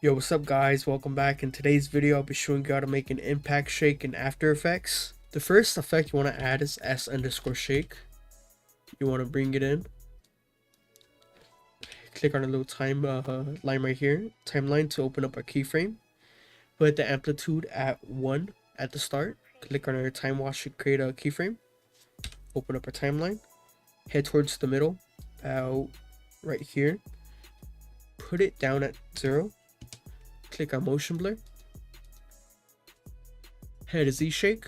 Yo, what's up guys? Welcome back. In today's video, I'll be showing you how to make an impact shake in After Effects. The first effect you want to add is S_shake. You want to bring it in. Click on a little time line right here, timeline, to open up a keyframe. Put the amplitude at 1 at the start. Click on our time wash to create a keyframe. Open up a timeline. Head towards the middle, about right here. Put it down at 0. Click on motion blur. Head to Z shake.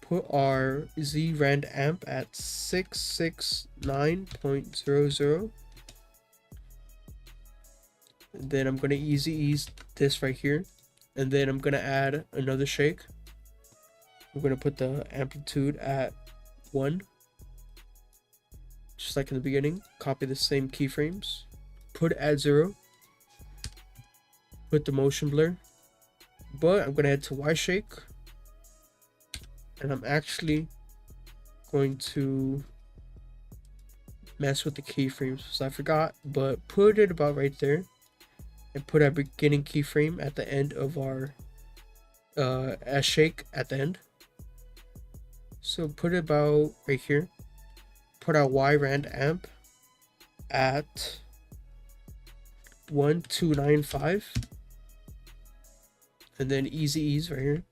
Put our Z rand amp at 669.00. Then I'm gonna ease this right here, and then I'm gonna add another shake. I'm gonna put the amplitude at 1, just like in the beginning. Copy the same keyframes. Put it at 0. Put the motion blur, but I'm gonna head to Y shake, and I'm actually going to mess with the keyframes because I forgot, but put it about right there, and put our beginning keyframe at the end of our S shake at the end. So put it about right here. Put our Y rand amp at 1295. And then ease right here,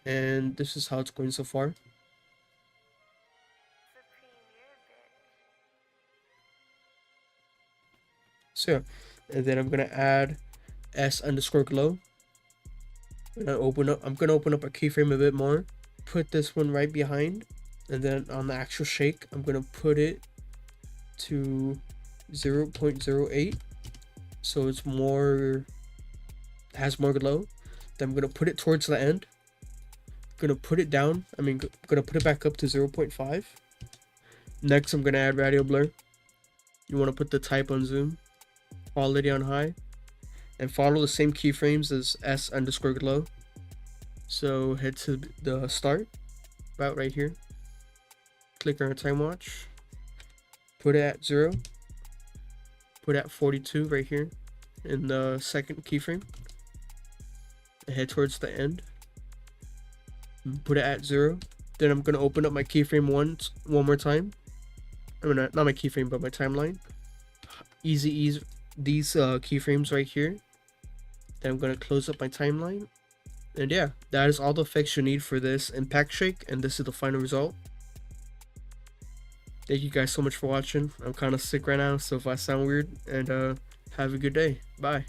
and this is how it's going so far. So, and then I'm gonna add S_glow. I'm gonna open up a keyframe a bit more. Put this one right behind, and then on the actual shake, I'm gonna put it to 0.08, so it's more. Has more glow. Then I'm gonna put it towards the end. Gonna put it down. Gonna put it back up to 0.5. Next, I'm gonna add radio blur. You want to put the type on zoom, quality on high, and follow the same keyframes as S_glow. So head to the start, about right here. Click on our time watch. Put it at 0. Put it at 42 right here in the second keyframe. Head towards the end, put it at 0. Then I'm gonna open up my keyframe one more time. Not my keyframe, but my timeline. Ease these keyframes right here. Then I'm gonna close up my timeline, and yeah, that is all the effects you need for this impact shake, and this is the final result. Thank you guys so much for watching. I'm kind of sick right now, so if I sound weird, and have a good day. Bye.